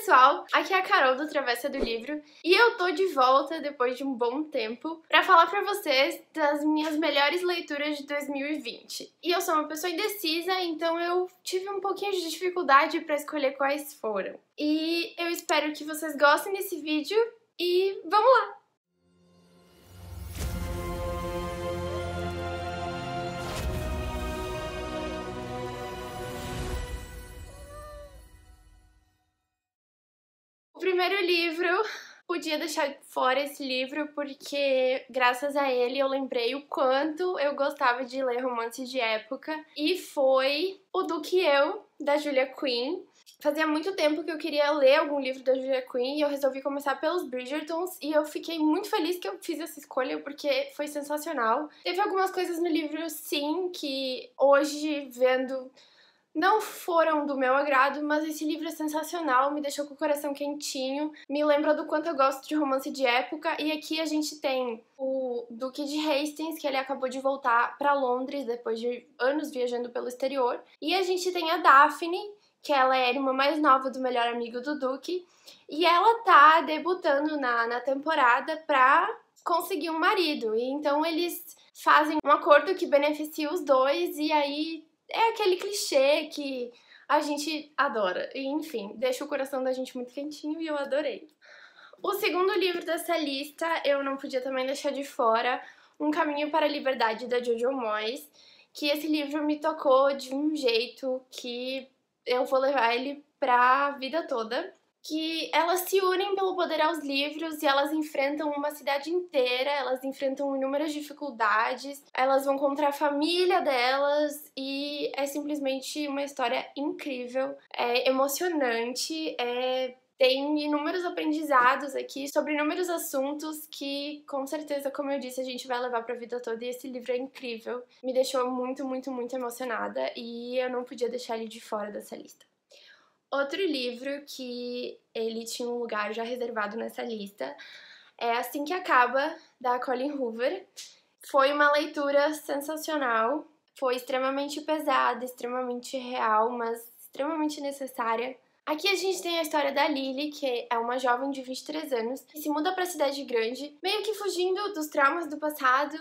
pessoal, aqui é a Carol do Travessa do Livro e eu tô de volta depois de um bom tempo pra falar pra vocês das minhas melhores leituras de 2020. E eu sou uma pessoa indecisa, então eu tive um pouquinho de dificuldade pra escolher quais foram. E eu espero que vocês gostem desse vídeo e vamos lá! O primeiro livro, podia deixar fora esse livro porque, graças a ele, eu lembrei o quanto eu gostava de ler romance de época, e foi O Duque e Eu, da Julia Quinn. Fazia muito tempo que eu queria ler algum livro da Julia Quinn e eu resolvi começar pelos Bridgertons, e eu fiquei muito feliz que eu fiz essa escolha porque foi sensacional. Teve algumas coisas no livro, sim, que hoje, vendo, não foram do meu agrado, mas esse livro é sensacional, me deixou com o coração quentinho, me lembra do quanto eu gosto de romance de época. E aqui a gente tem o Duque de Hastings, que ele acabou de voltar pra Londres depois de anos viajando pelo exterior, e a gente tem a Daphne, que ela é a irmã mais nova do melhor amigo do Duque, e ela tá debutando na temporada pra conseguir um marido, e então eles fazem um acordo que beneficia os dois, e aí é aquele clichê que a gente adora. E, enfim, deixa o coração da gente muito quentinho e eu adorei. O segundo livro dessa lista eu não podia também deixar de fora, Um Caminho para a Liberdade, da Jojo Moyes, que esse livro me tocou de um jeito que eu vou levar ele pra vida toda. Que elas se unem pelo poder aos livros e elas enfrentam uma cidade inteira, elas enfrentam inúmeras dificuldades, elas vão contra a família delas e é simplesmente uma história incrível, é emocionante, tem inúmeros aprendizados aqui sobre inúmeros assuntos que, com certeza, como eu disse, a gente vai levar pra vida toda, e esse livro é incrível. Me deixou muito, muito, muito emocionada e eu não podia deixar ele de fora dessa lista. Outro livro que ele tinha um lugar já reservado nessa lista é Assim que Acaba, da Colleen Hoover. Foi uma leitura sensacional, foi extremamente pesada, extremamente real, mas extremamente necessária. Aqui a gente tem a história da Lily, que é uma jovem de 23 anos, que se muda para a cidade grande, meio que fugindo dos traumas do passado,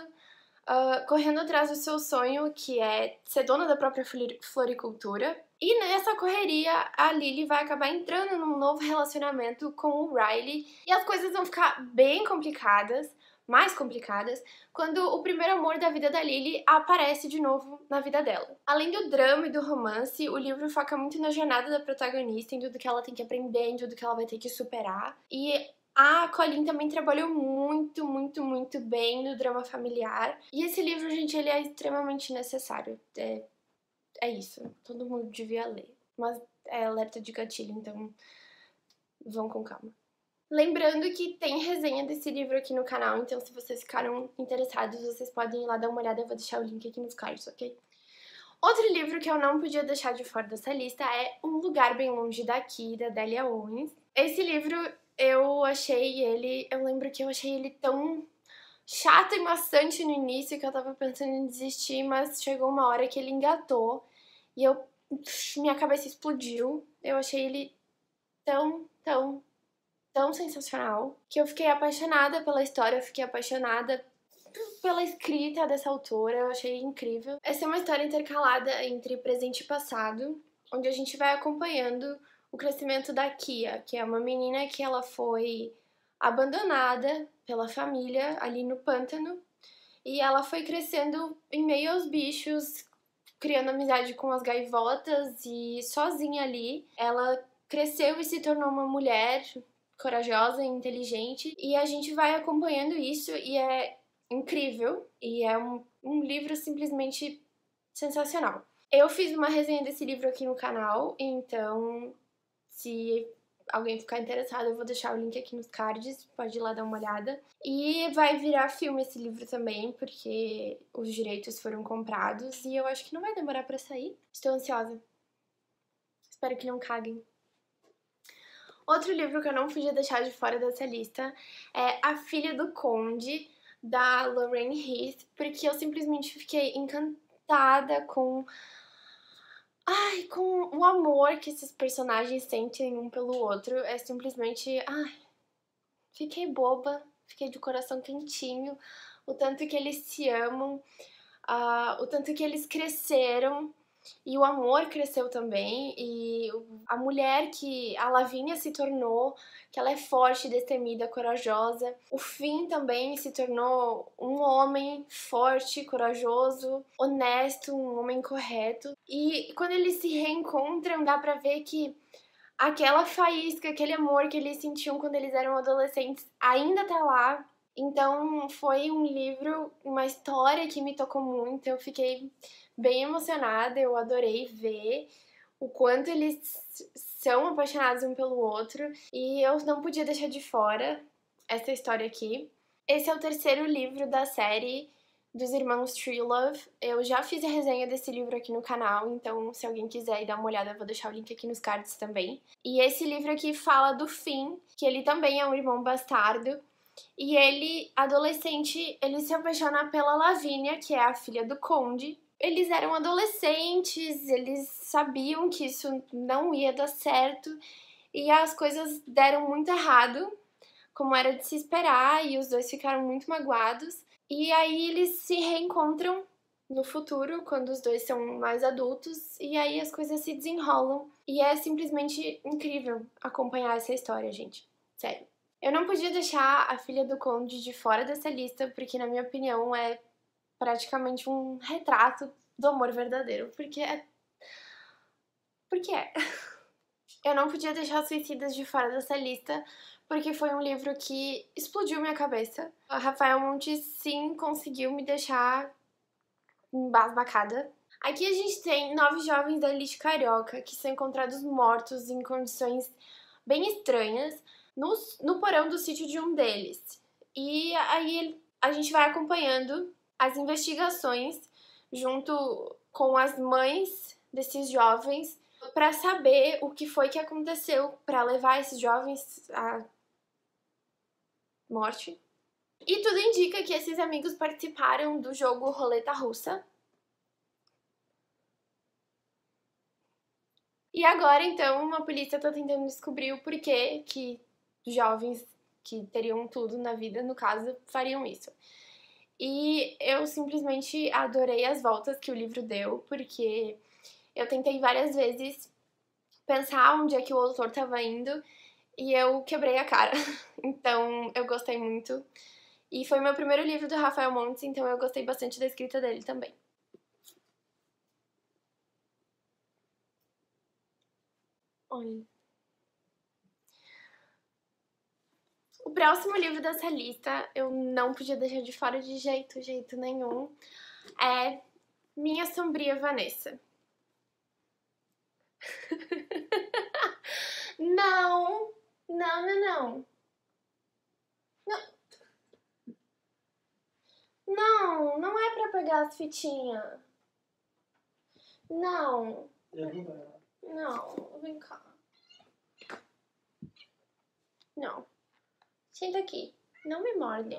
correndo atrás do seu sonho, que é ser dona da própria floricultura. E nessa correria, a Lily vai acabar entrando num novo relacionamento com o Riley, e as coisas vão ficar bem complicadas, mais complicadas, quando o primeiro amor da vida da Lily aparece de novo na vida dela. Além do drama e do romance, o livro foca muito na jornada da protagonista, em tudo que ela tem que aprender, em tudo que ela vai ter que superar. E a Colleen também trabalhou muito, muito, muito bem no drama familiar. E esse livro, gente, ele é extremamente necessário. É isso. Todo mundo devia ler. Mas é alerta de gatilho, então vão com calma. Lembrando que tem resenha desse livro aqui no canal, então se vocês ficaram interessados, vocês podem ir lá dar uma olhada, eu vou deixar o link aqui nos cards, ok? Outro livro que eu não podia deixar de fora dessa lista é Um Lugar Bem Longe Daqui, da Delia Owens. Esse livro, eu lembro que eu achei ele tão chato e maçante no início que eu tava pensando em desistir, mas chegou uma hora que ele engatou e minha cabeça explodiu. Eu achei ele tão sensacional que eu fiquei apaixonada pela história, eu fiquei apaixonada pela escrita dessa autora, eu achei incrível. Essa é uma história intercalada entre presente e passado, onde a gente vai acompanhando o crescimento da Kia, que é uma menina que ela foi abandonada pela família ali no pântano, e ela foi crescendo em meio aos bichos, criando amizade com as gaivotas, e sozinha ali ela cresceu e se tornou uma mulher corajosa e inteligente, e a gente vai acompanhando isso e é incrível, e é um livro simplesmente sensacional. Eu fiz uma resenha desse livro aqui no canal, então se alguém ficar interessado eu vou deixar o link aqui nos cards, pode ir lá dar uma olhada. E vai virar filme esse livro também, porque os direitos foram comprados e eu acho que não vai demorar pra sair. Estou ansiosa. Espero que não caguem. Outro livro que eu não podia deixar de fora dessa lista é A Filha do Conde, da Lorraine Heath, porque eu simplesmente fiquei encantada com Ai, com o amor que esses personagens sentem um pelo outro, é simplesmente... Ai, fiquei boba, fiquei de coração quentinho. O tanto que eles se amam, o tanto que eles cresceram. E o amor cresceu também, e a mulher que a Lavínia se tornou, que ela é forte, destemida, corajosa. O Finn também se tornou um homem forte, corajoso, honesto, um homem correto. E quando eles se reencontram, dá pra ver que aquela faísca, aquele amor que eles sentiam quando eles eram adolescentes ainda tá lá. Então foi um livro, uma história que me tocou muito. Eu fiquei bem emocionada, eu adorei ver o quanto eles são apaixonados um pelo outro, e eu não podia deixar de fora essa história aqui. Esse é o terceiro livro da série dos irmãos Trelove. Eu já fiz a resenha desse livro aqui no canal, então se alguém quiser ir dar uma olhada, eu vou deixar o link aqui nos cards também. E esse livro aqui fala do Finn, que ele também é um irmão bastardo, e ele, adolescente, ele se apaixona pela Lavínia, que é a filha do conde. Eles eram adolescentes, eles sabiam que isso não ia dar certo, e as coisas deram muito errado, como era de se esperar, e os dois ficaram muito magoados. E aí eles se reencontram no futuro, quando os dois são mais adultos, e aí as coisas se desenrolam. E é simplesmente incrível acompanhar essa história, gente. Sério. Eu não podia deixar a filha do conde de fora dessa lista, porque na minha opinião é praticamente um retrato do amor verdadeiro, porque é. Porque é. Eu não podia deixar Suicidas de fora dessa lista, porque foi um livro que explodiu minha cabeça. A Rafael Montes, sim, conseguiu me deixar embasbacada. Aqui a gente tem 9 jovens da elite carioca que são encontrados mortos em condições bem estranhas no porão do sítio de um deles. E aí a gente vai acompanhando as investigações junto com as mães desses jovens para saber o que foi que aconteceu para levar esses jovens à morte. E tudo indica que esses amigos participaram do jogo Roleta Russa. E agora, então, a polícia tá tentando descobrir o porquê que jovens que teriam tudo na vida, no caso, fariam isso. E eu simplesmente adorei as voltas que o livro deu, porque eu tentei várias vezes pensar onde é que o autor estava indo e eu quebrei a cara. Então eu gostei muito. E foi meu primeiro livro do Rafael Montes, então eu gostei bastante da escrita dele também. Olha. O próximo livro dessa lista, eu não podia deixar de fora de jeito nenhum, é Minha Sombria Vanessa. Não, não, não, não. Não, não é pra pegar as fitinhas. Não. Não, vem cá. Não. Senta aqui. Não me morde.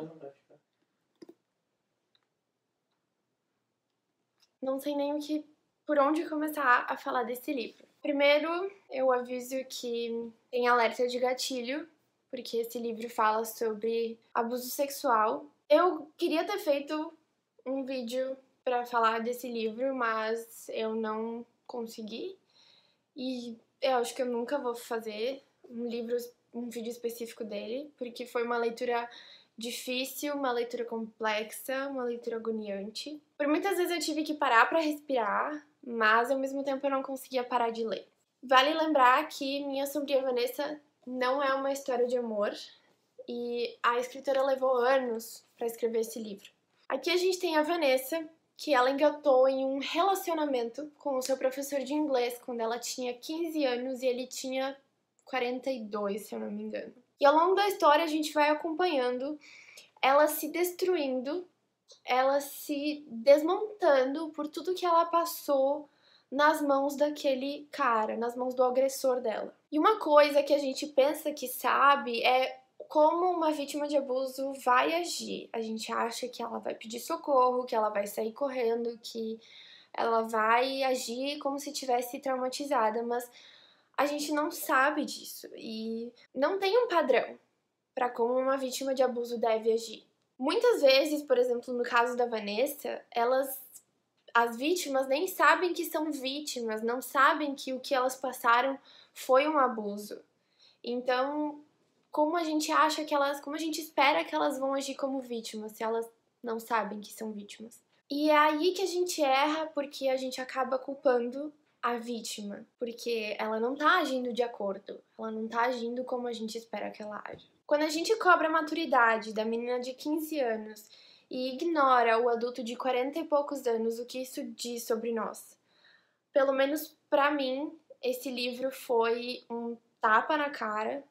Não sei nem por onde começar a falar desse livro. Primeiro, eu aviso que tem alerta de gatilho, porque esse livro fala sobre abuso sexual. Eu queria ter feito um vídeo para falar desse livro, mas eu não consegui. E eu acho que eu nunca vou fazer um vídeo específico dele, porque foi uma leitura difícil, uma leitura complexa, uma leitura agoniante. Por muitas vezes eu tive que parar para respirar, mas ao mesmo tempo eu não conseguia parar de ler. Vale lembrar que Minha Sombria Vanessa não é uma história de amor e a escritora levou anos para escrever esse livro. Aqui a gente tem a Vanessa, que ela engatou em um relacionamento com o seu professor de inglês quando ela tinha 15 anos e ele tinha 42, se eu não me engano. E ao longo da história a gente vai acompanhando ela se destruindo, ela se desmontando por tudo que ela passou nas mãos daquele cara, nas mãos do agressor dela. E uma coisa que a gente pensa que sabe é como uma vítima de abuso vai agir. A gente acha que ela vai pedir socorro, que ela vai sair correndo, que ela vai agir como se tivesse traumatizada, mas a gente não sabe disso e não tem um padrão para como uma vítima de abuso deve agir. Muitas vezes, por exemplo, no caso da Vanessa, as vítimas nem sabem que são vítimas, não sabem que o que elas passaram foi um abuso. Então, como a gente como a gente espera que elas vão agir como vítimas, se elas não sabem que são vítimas? E é aí que a gente erra, porque a gente acaba culpando a vítima, porque ela não tá agindo de acordo, ela não tá agindo como a gente espera que ela aja. Quando a gente cobra a maturidade da menina de 15 anos e ignora o adulto de 40 e poucos anos, o que isso diz sobre nós? Pelo menos pra mim, esse livro foi um tapa na cara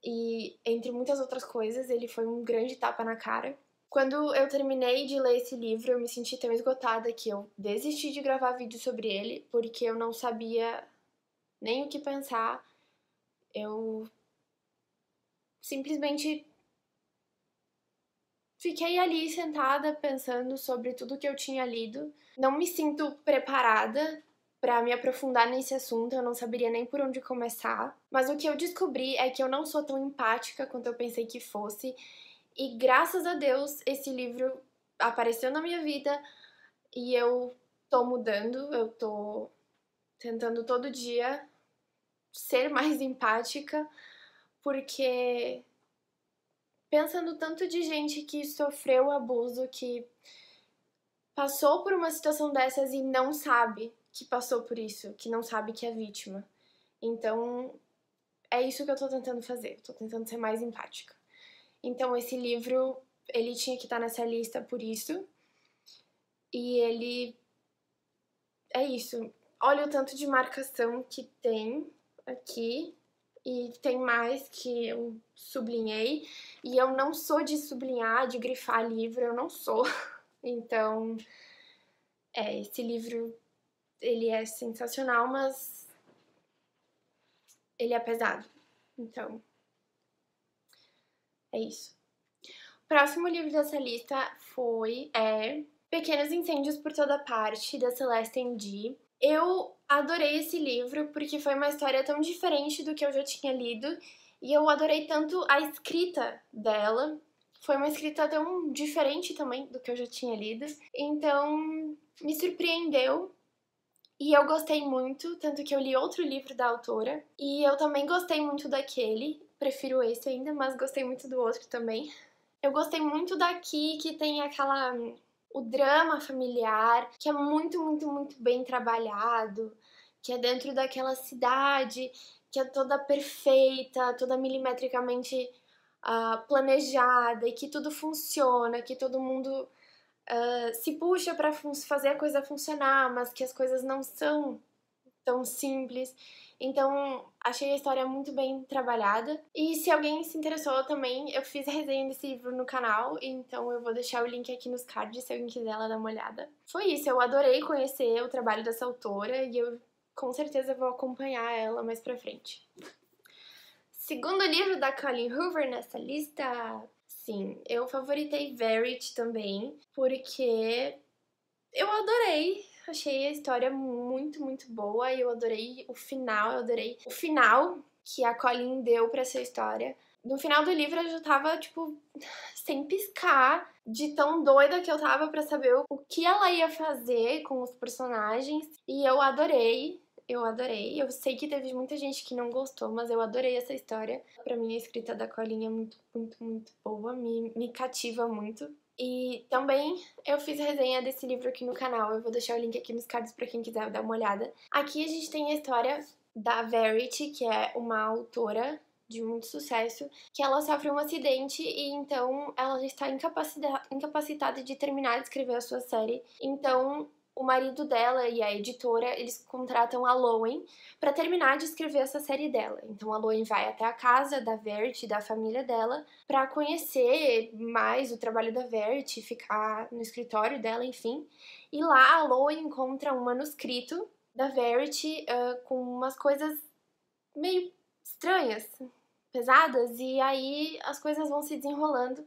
e, entre muitas outras coisas, ele foi um grande tapa na cara. Quando eu terminei de ler esse livro, eu me senti tão esgotada que eu desisti de gravar vídeo sobre ele, porque eu não sabia nem o que pensar. Eu simplesmente fiquei ali sentada pensando sobre tudo que eu tinha lido. Não me sinto preparada para me aprofundar nesse assunto, eu não saberia nem por onde começar. Mas o que eu descobri é que eu não sou tão empática quanto eu pensei que fosse. E graças a Deus, esse livro apareceu na minha vida e eu tô mudando, eu tô tentando todo dia ser mais empática, porque pensando tanto de gente que sofreu abuso, que passou por uma situação dessas e não sabe que passou por isso, que não sabe que é vítima. Então, é isso que eu tô tentando fazer, tô tentando ser mais empática. Então, esse livro, ele tinha que estar nessa lista por isso. E ele... é isso. Olha o tanto de marcação que tem aqui. E tem mais que eu sublinhei. E eu não sou de sublinhar, de grifar livro, eu não sou. Então, esse livro, ele é sensacional, mas ele é pesado. Então, é isso. O próximo livro dessa lista é Pequenos Incêndios por Toda Parte, da Celeste Ng. Eu adorei esse livro porque foi uma história tão diferente do que eu já tinha lido e eu adorei tanto a escrita dela. Foi uma escrita tão diferente também do que eu já tinha lido. Então, me surpreendeu e eu gostei muito, tanto que eu li outro livro da autora e eu também gostei muito daquele. Prefiro esse ainda, mas gostei muito do outro também. Eu gostei muito daqui, que tem o drama familiar, que é muito, muito, muito bem trabalhado, que é dentro daquela cidade, que é toda perfeita, toda milimetricamente planejada, e que tudo funciona, que todo mundo se puxa para fazer a coisa funcionar, mas que as coisas não são tão simples. Então, achei a história muito bem trabalhada. E se alguém se interessou também, eu fiz a resenha desse livro no canal, então eu vou deixar o link aqui nos cards se alguém quiser lá dar uma olhada. Foi isso, eu adorei conhecer o trabalho dessa autora e eu com certeza vou acompanhar ela mais pra frente. Segundo livro da Colleen Hoover nessa lista, sim, eu favoritei Verity também, porque eu adorei. Achei a história muito, muito boa e eu adorei o final, que a Colleen deu pra essa história. No final do livro eu já tava, tipo, sem piscar, de tão doida que eu tava pra saber o que ela ia fazer com os personagens. E eu adorei, eu adorei. Eu sei que teve muita gente que não gostou, mas eu adorei essa história. Pra mim a escrita da Colleen é muito, muito, muito boa, me cativa muito. E também eu fiz resenha desse livro aqui no canal, eu vou deixar o link aqui nos cards pra quem quiser dar uma olhada. Aqui a gente tem a história da Verity, que é uma autora de muito sucesso, que ela sofre um acidente e então ela está incapacitada de terminar de escrever a sua série. Então o marido dela e a editora, eles contratam a Lowen para terminar de escrever essa série dela. Então a Lowen vai até a casa da Verity, da família dela, para conhecer mais o trabalho da Verity, ficar no escritório dela, enfim. E lá a Lowen encontra um manuscrito da Verity com umas coisas meio estranhas, pesadas, e aí as coisas vão se desenrolando.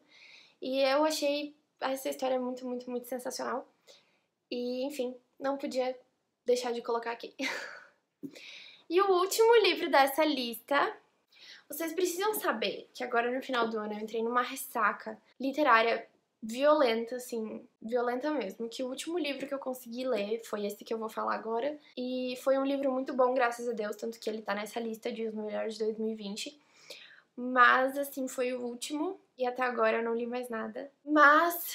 E eu achei essa história muito, muito, muito sensacional. E, enfim, não podia deixar de colocar aqui. E o último livro dessa lista, vocês precisam saber que agora no final do ano eu entrei numa ressaca literária violenta, assim, violenta mesmo, que o último livro que eu consegui ler foi esse que eu vou falar agora, e foi um livro muito bom, graças a Deus, tanto que ele tá nessa lista de os melhores de 2020, mas, assim, foi o último, e até agora eu não li mais nada. Mas,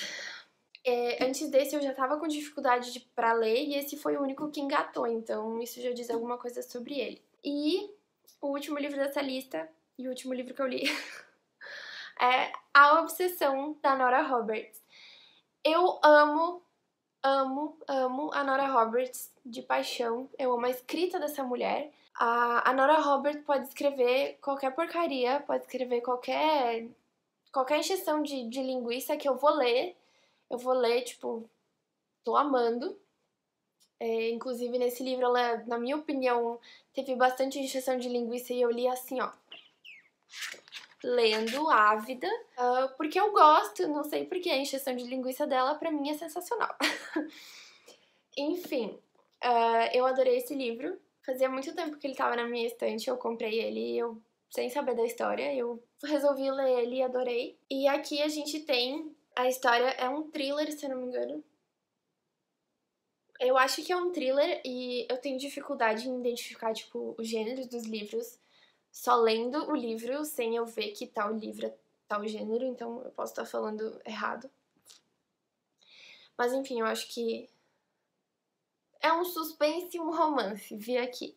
antes desse eu já tava com dificuldade pra ler, e esse foi o único que engatou, então isso já diz alguma coisa sobre ele. E o último livro dessa lista, e o último livro que eu li, é A Obsessão, da Nora Roberts. Eu amo a Nora Roberts de paixão. Eu amo a escrita dessa mulher. A Nora Roberts pode escrever qualquer porcaria, pode escrever qualquer encheção de linguiça que eu vou ler. Eu vou ler, tipo, tô amando. Inclusive, nesse livro, ela, na minha opinião, teve bastante encheção de linguiça e eu li assim, ó, lendo, ávida, porque eu gosto, não sei porque a encheção de linguiça dela pra mim é sensacional. Enfim, eu adorei esse livro. Fazia muito tempo que ele tava na minha estante, eu comprei ele sem saber da história, eu resolvi ler ele e adorei. E aqui a gente tem a história, é um thriller, se eu não me engano. Eu acho que é um thriller e eu tenho dificuldade em identificar, tipo, o gênero dos livros só lendo o livro, sem eu ver que tal livro é tal gênero, então eu posso estar falando errado. Mas enfim, eu acho que é um suspense e um romance, vi aqui.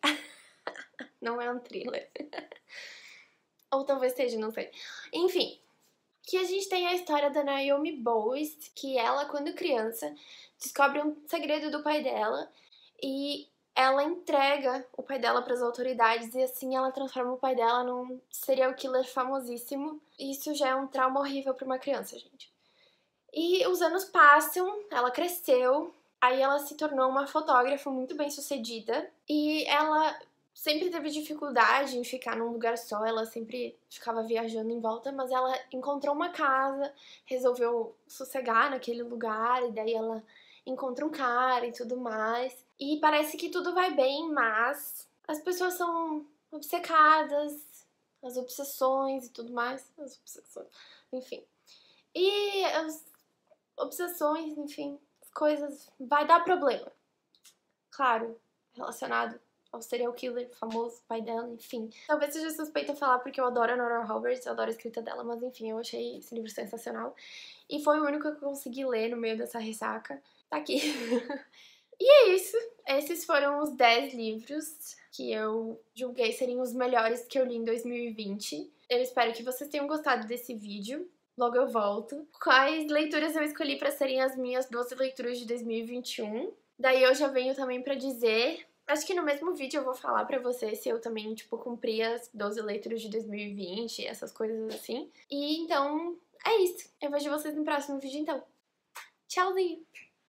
Não é um thriller. Ou talvez seja, não sei. Enfim, aqui a gente tem a história da Naomi Bowes, que ela, quando criança, descobre um segredo do pai dela e ela entrega o pai dela para as autoridades e assim ela transforma o pai dela num serial killer famosíssimo. Isso já é um trauma horrível para uma criança, gente. E os anos passam, ela cresceu, aí ela se tornou uma fotógrafa muito bem sucedida e ela sempre teve dificuldade em ficar num lugar só, ela sempre ficava viajando em volta, mas ela encontrou uma casa, resolveu sossegar naquele lugar e daí ela encontra um cara e tudo mais. E parece que tudo vai bem, mas as pessoas são obcecadas, as obsessões e tudo mais. As obsessões, enfim. E as obsessões, enfim, as coisas. Vai dar problema. Claro, relacionado ao serial killer famoso, pai dela, enfim. Talvez seja suspeita falar porque eu adoro a Nora Roberts, eu adoro a escrita dela, mas enfim, eu achei esse livro sensacional. E foi o único que eu consegui ler no meio dessa ressaca. Tá aqui. E é isso. Esses foram os 10 livros que eu julguei serem os melhores que eu li em 2020. Eu espero que vocês tenham gostado desse vídeo. Logo eu volto. Quais leituras eu escolhi pra serem as minhas 12 leituras de 2021. Daí eu já venho também pra dizer... Acho que no mesmo vídeo eu vou falar pra vocês se eu também, tipo, cumpri as 12 leituras de 2020, essas coisas assim. E então, é isso. Eu vejo vocês no próximo vídeo, então. Tchauzinho!